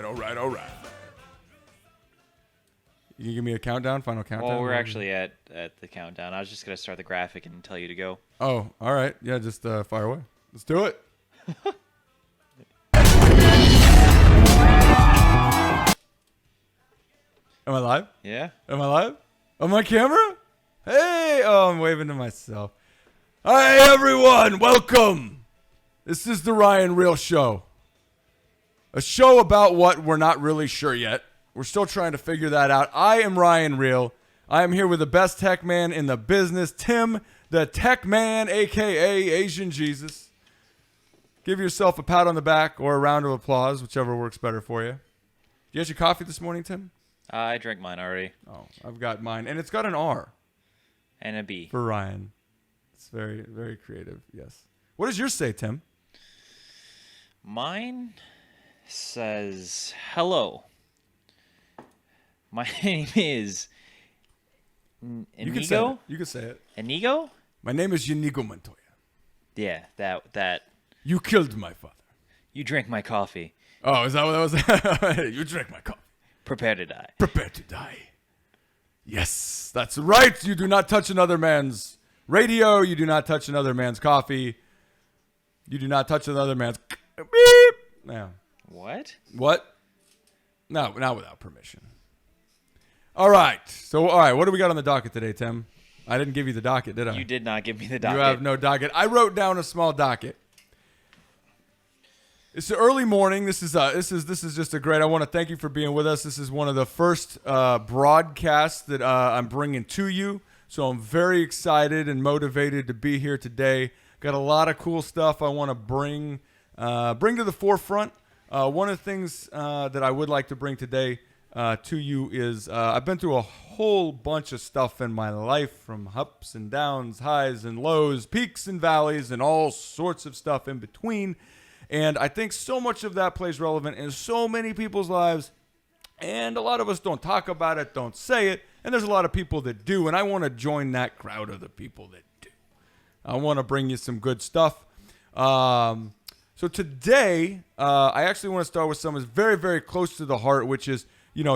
all right. You can give me a countdown, final countdown? Well, we're actually at the countdown. I was just going to start the graphic and tell you to go. Oh, all right. Yeah, just fire away. Let's do it. Am I live? Yeah? Am I live? On my camera? Hey! Oh, I'm waving to myself. Hi, everyone! Welcome! This is the Ryan Real Show. A show about what we're not really sure yet. We're still trying to figure that out. I am Ryan Real. I am here with the best tech man in the business, Tim, the Tech Man, a.k.a. Asian Jesus. Give yourself a pat on the back or a round of applause, whichever works better for you. Did you get your coffee this morning, Tim? I drank mine already. Oh, I've got mine. And it's got an R. And a B. For Ryan. It's very, very creative, yes. What does yours say, Tim? Mine says, hello. My name is Inigo. You can say it. Inigo? My name is Inigo Montoya. Yeah, that. You killed my father. You drank my coffee. Oh, is that what that was? You drank my coffee. Prepare to die. Prepare to die. Yes, that's right. You do not touch another man's radio. You do not touch another man's coffee. You do not touch another man's beep. Yeah. What? What? No, not without permission. All right. So, all right. What do we got on the docket today, Tim? I didn't give you the docket, did I? You did not give me the docket. You have no docket. I wrote down a small docket. It's the early morning. This is just a great. I want to thank you for being with us. This is one of the first broadcasts that I'm bringing to you. So I'm very excited and motivated to be here today. Got a lot of cool stuff I want to bring to the forefront. One of the things that I would like to bring today to you is I've been through a whole bunch of stuff in my life, from ups and downs, highs and lows, peaks and valleys, and all sorts of stuff in between. And I think so much of that plays relevant in so many people's lives, and a lot of us don't talk about it, don't say it, and there's a lot of people that do, and I want to join that crowd of the people that do. I want to bring you some good stuff. So today, I actually want to start with something that's very, very close to the heart, which is,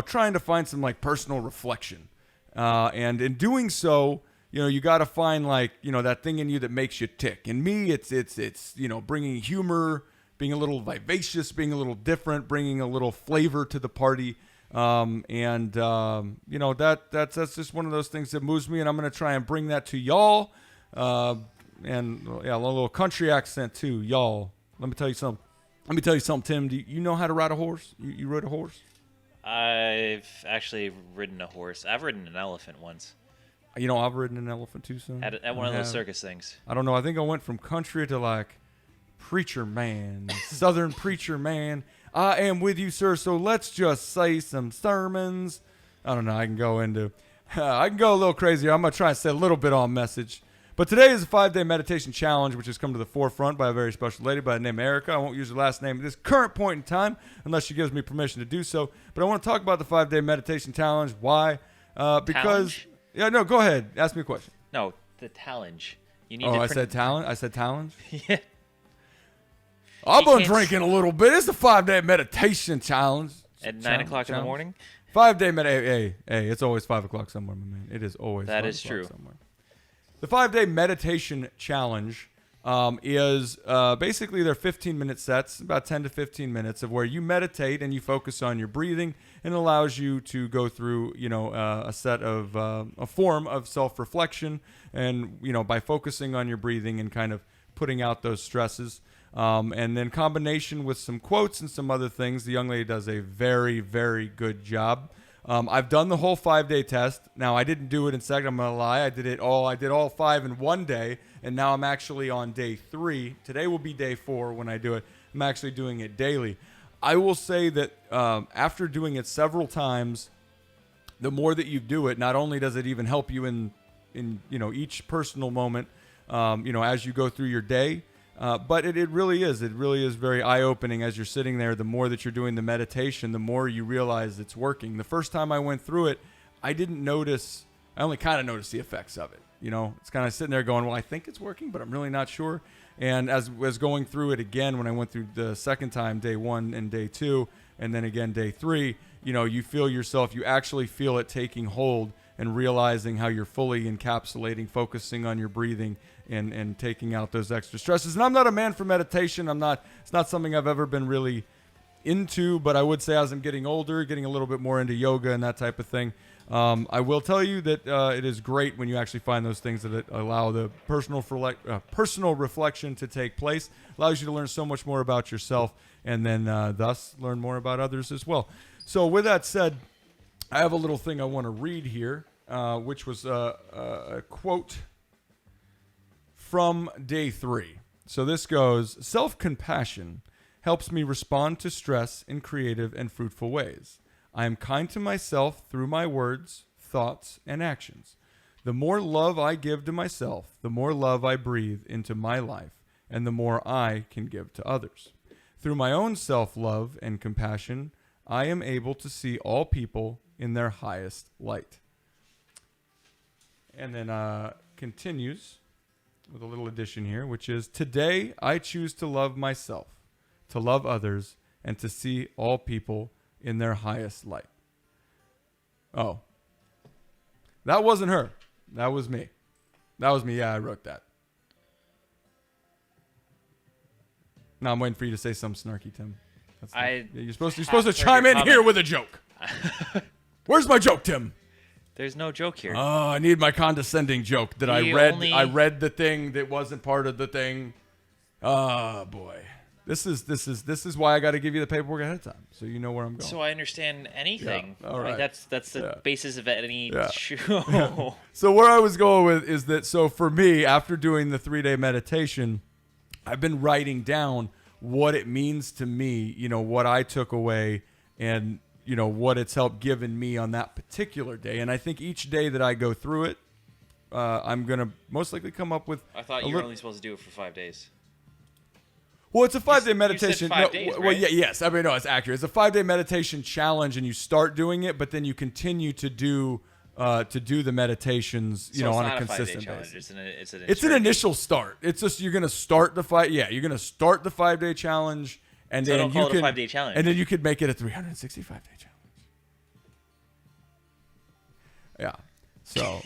trying to find some like personal reflection. And in doing so, you got to find that thing in you that makes you tick. And me, it's bringing humor, being a little vivacious, being a little different, bringing a little flavor to the party. That's just one of those things that moves me, and I'm going to try and bring that to y'all. A little country accent too, y'all. Let me tell you something, Tim. Do you know how to ride a horse? You rode a horse? I've actually ridden a horse. I've ridden an elephant once. I've ridden an elephant too, son. At one of those circus things. I don't know. I think I went from country to like preacher man, southern preacher man. I am with you, sir. So let's just say some sermons. I don't know. I can go a little crazy. I'm going to try and say a little bit on message. But today is a 5-day meditation challenge, which has come to the forefront by a very special lady by the name of Erica. I won't use her last name at this current point in time unless she gives me permission to do so. But I want to talk about the 5-day meditation challenge. Why? Because... Challenge? Yeah, no, go ahead. Ask me a question. No, the challenge. You need I said talent? I said challenge? Yeah. I've been drinking a little bit. It's a 5-day meditation challenge. At 9 o'clock in the morning? 5-day meditation. Hey, it's always 5 o'clock somewhere, my man. It is always that 5 is o'clock true. Somewhere. The 5-day meditation challenge is basically they're 15-minute sets, about 10 to 15 minutes of where you meditate and you focus on your breathing, and it allows you to go through, a form of self-reflection, and by focusing on your breathing and kind of putting out those stresses. And then combination with some quotes and some other things, the young lady does a very, very good job. I've done the whole 5-day test. Now, I didn't do it in second. I'm going to lie. I did all 5 in one day, and now I'm actually on day 3. Today will be day 4 when I do it. I'm actually doing it daily. I will say that after doing it several times, the more that you do it, not only does it even help you in each personal moment, as you go through your day, but it really is very eye-opening as you're sitting there. The more that you're doing the meditation, the more you realize it's working. The first time I went through it, I only kind of noticed the effects of it. It's kind of sitting there going, well, I think it's working, but I'm really not sure. And as going through it again, when I went through the second time, day 1 and day 2, And then again, day 3, you feel yourself, you actually feel it taking hold and realizing how you're fully encapsulating, focusing on your breathing and taking out those extra stresses. And I'm not a man for meditation. It's not something I've ever been really into, but I would say as I'm getting older, getting a little bit more into yoga and that type of thing, I will tell you that it is great when you actually find those things that allow the personal reflection to take place. Allows you to learn so much more about yourself, and then thus learn more about others as well. So with that said, I have a little thing I want to read here, which was a quote from day 3. So this goes, self-compassion helps me respond to stress in creative and fruitful ways. I am kind to myself through my words, thoughts, and actions. The more love I give to myself, the more love I breathe into my life, and the more I can give to others. Through my own self-love and compassion, I am able to see all people in their highest light. And then continues with a little addition here, which is, today I choose to love myself, to love others, and to see all people in their highest light. Oh, that wasn't her. That was me. Yeah, I wrote that. Now I'm waiting for you to say something snarky, Tim. You're supposed to chime in here with a joke. Where's my joke, Tim? There's no joke here. Oh, I need my condescending joke that I read the thing that wasn't part of the thing. Oh boy. This is why I got to give you the paperwork ahead of time, so you know where I'm going. So I understand anything. Yeah. All right. That's the basis of any show. Yeah. So where I was going with is that, so for me, after doing the 3-day meditation, I've been writing down what it means to me, what I took away, and what it's helped given me on that particular day. And I think each day that I go through it, I'm gonna most likely come up with. I thought you were only supposed to do it for 5 days. Well, it's a 5-day meditation. You said 5 days, well, right? yes. I mean, no, it's accurate. It's a 5-day meditation challenge, and you start doing it, but then you continue to do the meditations, on a consistent basis. It's an initial start. It's just you're gonna start the 5-day challenge, and then don't call it a 5-day challenge. And then you could make it a 365-day challenge. Yeah. So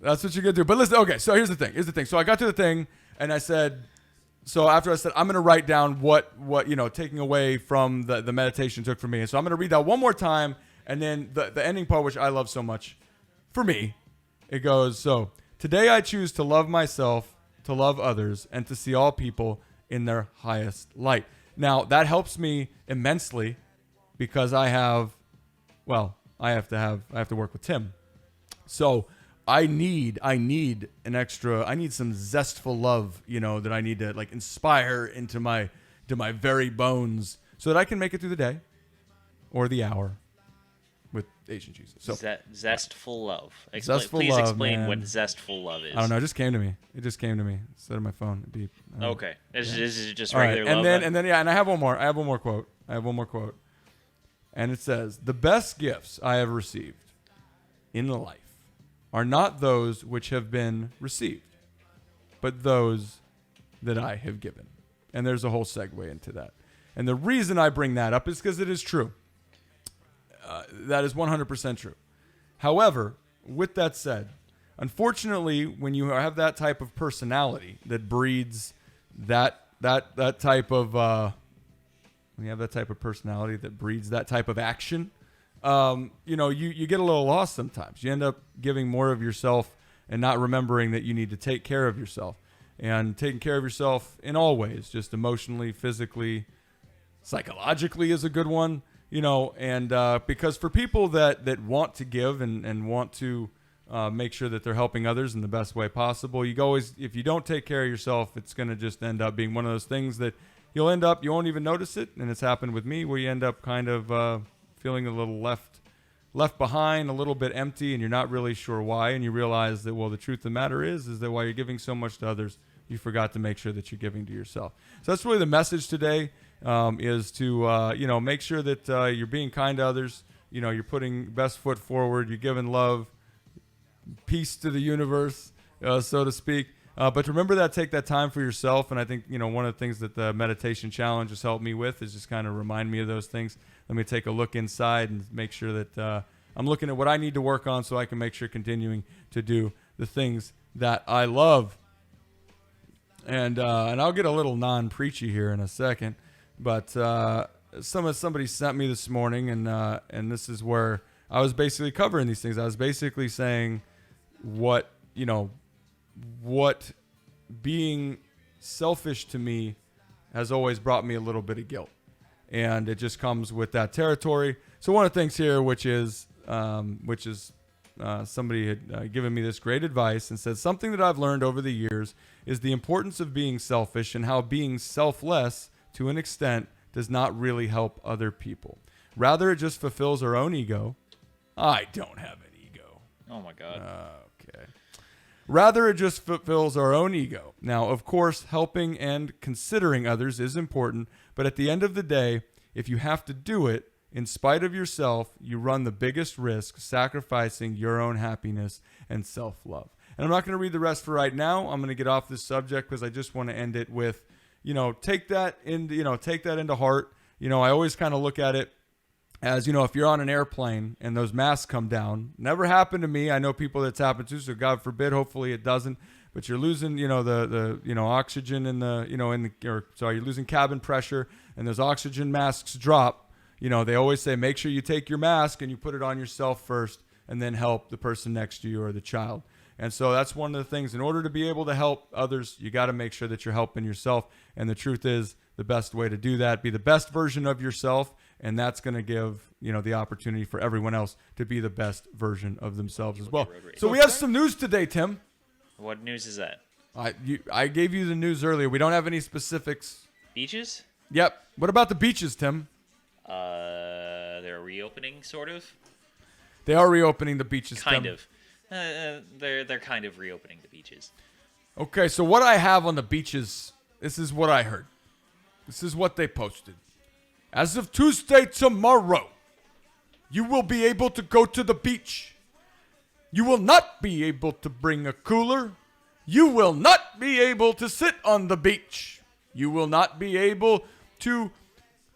that's what you're gonna do. But listen, okay. So here's the thing. So I got to the thing, and I said. So after I said, I'm going to write down what taking away from the meditation took for me. And so I'm going to read that one more time. And then the ending part, which I love so much, for me, it goes, so today I choose to love myself, to love others, and to see all people in their highest light. Now, that helps me immensely because I have to work with Tim. So I need some zestful love, that I need to inspire into my very bones so that I can make it through the day or the hour with Asian Jesus. So zestful love. Please explain man. What zestful love is. I don't know. It just came to me. Instead of my phone. It beeped. Okay. This is just All regular right. love. And then I have one more. I have one more quote. And it says, "The best gifts I have received in life are not those which have been received, but those that I have given." And there's a whole segue into that. And the reason I bring that up is because it is true. That is 100% true. However, with that said, unfortunately, when you have that type of personality that breeds that type of when you have that type of personality that breeds that type of action, you get a little lost sometimes. You end up giving more of yourself and not remembering that you need to take care of yourself. And taking care of yourself in all ways, just emotionally, physically, psychologically is a good one, and because for people that want to give and want to make sure that they're helping others in the best way possible, if you don't take care of yourself, it's going to just end up being one of those things that you won't even notice it. And it's happened with me where you end up kind of feeling a little left behind, a little bit empty, and you're not really sure why. And you realize that, well, the truth of the matter is that while you're giving so much to others, you forgot to make sure that you're giving to yourself. So that's really the message today, is to, make sure that you're being kind to others. You're putting best foot forward. You're giving love, peace to the universe, so to speak. But remember that, take that time for yourself. And I think, one of the things that the meditation challenge has helped me with is just kind of remind me of those things. Let me take a look inside and make sure that I'm looking at what I need to work on so I can make sure continuing to do the things that I love. And I'll get a little non-preachy here in a second, but somebody sent me this morning, and this is where I was basically covering these things. I was basically saying what being selfish to me has always brought me a little bit of guilt, and it just comes with that territory. So one of the things here, which is somebody had given me this great advice and said, something that I've learned over the years is the importance of being selfish and how being selfless to an extent does not really help other people. Rather, it just fulfills our own ego. I don't have an ego. Oh my God. Okay. Rather, it just fulfills our own ego. Now, of course, helping and considering others is important, but at the end of the day, if you have to do it, in spite of yourself, you run the biggest risk, sacrificing your own happiness and self-love. And I'm not going to read the rest for right now. I'm going to get off this subject because I just want to end it with, take that into heart. I always kind of look at it as, if you're on an airplane and those masks come down. Never happened to me. I know people that's happened to, so God forbid, hopefully it doesn't. But you're losing, the oxygen in the, you're losing cabin pressure, and those oxygen masks drop. They always say, make sure you take your mask and you put it on yourself first and then help the person next to you or the child. And so that's one of the things. In order to be able to help others, you got to make sure that you're helping yourself. And the truth is, the best way to do that, be the best version of yourself. And that's going to give, the opportunity for everyone else to be the best version of themselves as well. So we have some news today, Tim. What news is that? I gave you the news earlier. We don't have any specifics. Beaches? Yep. What about the beaches, Tim? They're reopening, sort of. They are reopening the beaches. Kind of. They're kind of reopening the beaches. Okay, so what I have on the beaches, this is what I heard. This is what they posted. As of Tuesday tomorrow, you will be able to go to the beach. You will not be able to bring a cooler. You will not be able to sit on the beach. You will not be able to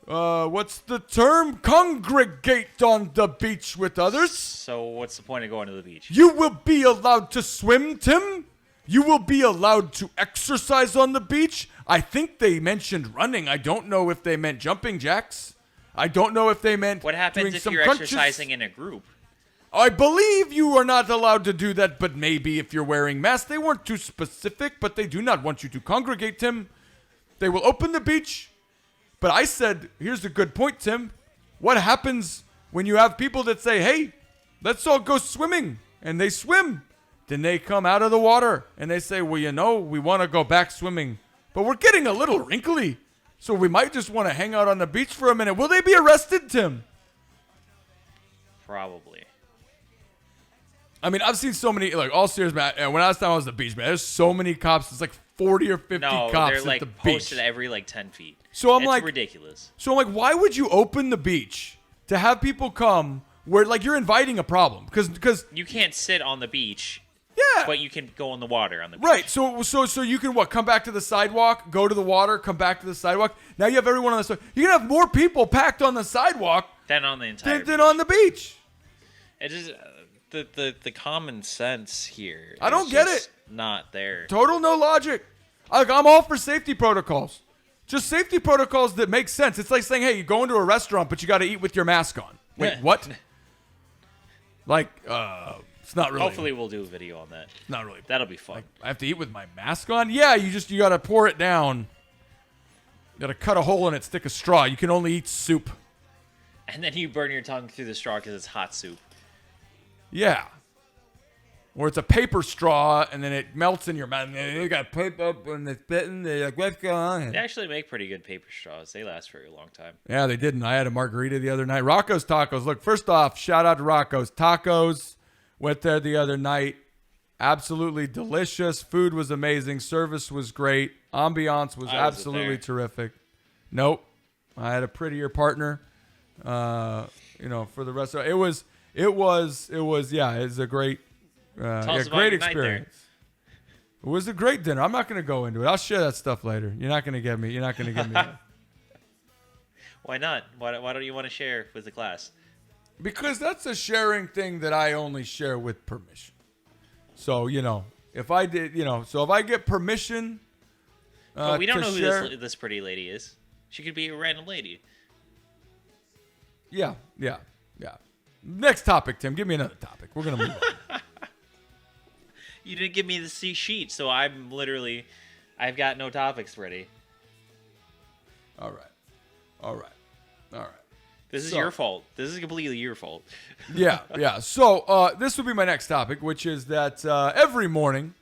what's the term? Congregate on the beach with others. So what's the point of going to the beach? You will be allowed to swim, Tim. You will be allowed to exercise on the beach. I think they mentioned running. I don't know if they meant jumping jacks. I don't know if they meant what happens doing if some you're crunches. exercising in a group? I believe you are not allowed to do that, but maybe if you're wearing masks. They weren't too specific, but they do not want you to congregate, Tim. They will open the beach. But I said, here's a good point, Tim. What happens when you have people that say, hey, let's all go swimming, and they swim? Then they come out of the water, and they say, well, we want to go back swimming, but we're getting a little wrinkly, so we might just want to hang out on the beach for a minute. Will they be arrested, Tim? Probably. I mean, I've seen so many, all serious, man. When I was at the beach, man, there's so many cops. It's like 40 or 50 cops they're at the beach. Posted every 10 feet. So it's ridiculous. So I'm like, why would you open the beach to have people come where you're inviting a problem? Because you can't sit on the beach. Yeah. But you can go in the water on the beach. Right. So you can come back to the sidewalk, go to the water, come back to the sidewalk. Now you have everyone on the sidewalk. You're gonna have more people packed on the sidewalk than on the entire than on the beach. It is the common sense here. I don't get it. Not there. Total no logic. I'm all for safety protocols. Just safety protocols that make sense. It's like saying, hey, you go into a restaurant, but you got to eat with your mask on. Wait, what? It's not really. Hopefully we'll do a video on that. Not really. That'll be fun. I have to eat with my mask on? Yeah, you got to pour it down. You got to cut a hole in it, stick a straw. You can only eat soup. And then you burn your tongue through the straw because it's hot soup. Yeah. Or it's a paper straw, and then it melts in your mouth. And you got paper up and it's bitten. They're like, what's going on? They actually make pretty good paper straws. They last for a long time. Yeah, they did. And I had a margarita the other night. Rocco's Tacos. Look, first off, shout out to Rocco's Tacos. Went there the other night. Absolutely delicious. Food was amazing. Service was great. Ambiance was absolutely terrific. Nope. I had a prettier partner. For the rest of it was a great, great experience. It was a great dinner. I'm not going to go into it. I'll share that stuff later. You're not going to get me. You're not going to get me. Why not? Why don't you want to share with the class? Because that's a sharing thing that I only share with permission. So, if I did, so if I get permission But we don't know share, who this pretty lady is. She could be a random lady. Yeah. Next topic, Tim. Give me another topic. We're going to move on. You didn't give me the sheet, so I've got no topics ready. All right. This is your fault. This is completely your fault. Yeah. So this will be my next topic, which is that every morning,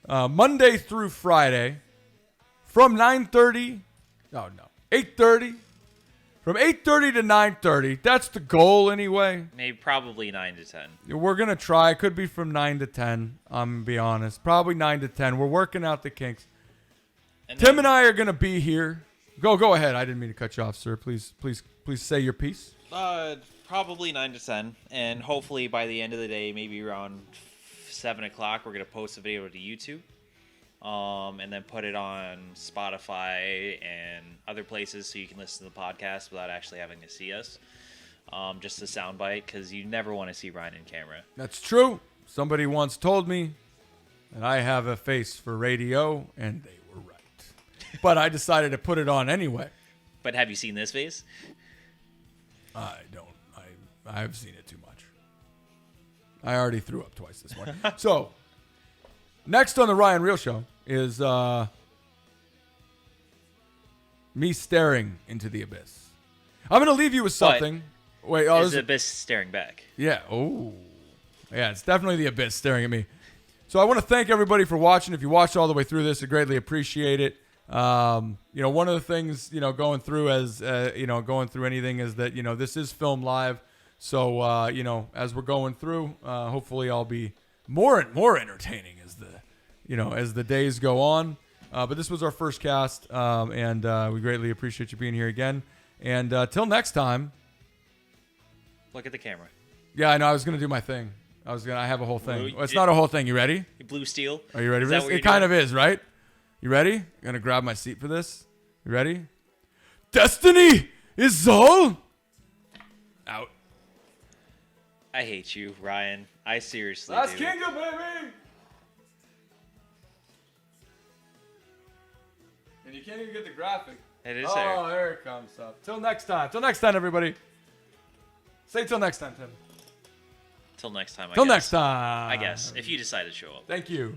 Monday through Friday, from 8:30, from 8:30 to 9:30. That's the goal anyway. Maybe probably 9 to 10. We're going to try. It could be from 9 to 10. I'm going to be honest. Probably 9 to 10. We're working out the kinks. Tim and I are going to be here. Go ahead. I didn't mean to cut you off, sir. Please say your piece. Probably 9 to 10, and hopefully by the end of the day, maybe around 7 o'clock, we're gonna post a video to YouTube, and then put it on Spotify and other places so you can listen to the podcast without actually having to see us. Just a soundbite, because you never want to see Ryan in camera. That's true. Somebody once told me that I have a face for radio, and they were right. But I decided to put it on anyway. But have you seen this face? I don't. I've seen it too much. I already threw up twice this morning. So, next on the Ryan Real Show is me staring into the abyss. I'm going to leave you with something. Wait, is the abyss staring back? Yeah. Oh. Yeah, it's definitely the abyss staring at me. So I want to thank everybody for watching. If you watched all the way through this, I greatly appreciate it. One of the things, going through anything is that, this is filmed live. So, as we're going through, hopefully I'll be more and more entertaining as the days go on. But this was our first cast. And we greatly appreciate you being here again. And, till next time. Look at the camera. Yeah, I know. I was going to do my thing. I have a whole thing. It's not a whole thing. You ready? Blue steel. Are you ready for this? It kind of is, right? You ready? I'm going to grab my seat for this. You ready? Destiny is all out. I hate you, Ryan. I seriously Last do. Kingdom, baby! And you can't even get the graphic. It is there. Oh, there it comes up. Till next time. Till next time, everybody. Say till next time, Tim. Till next time, I guess. Till next time. I guess, if you decide to show up. Thank you.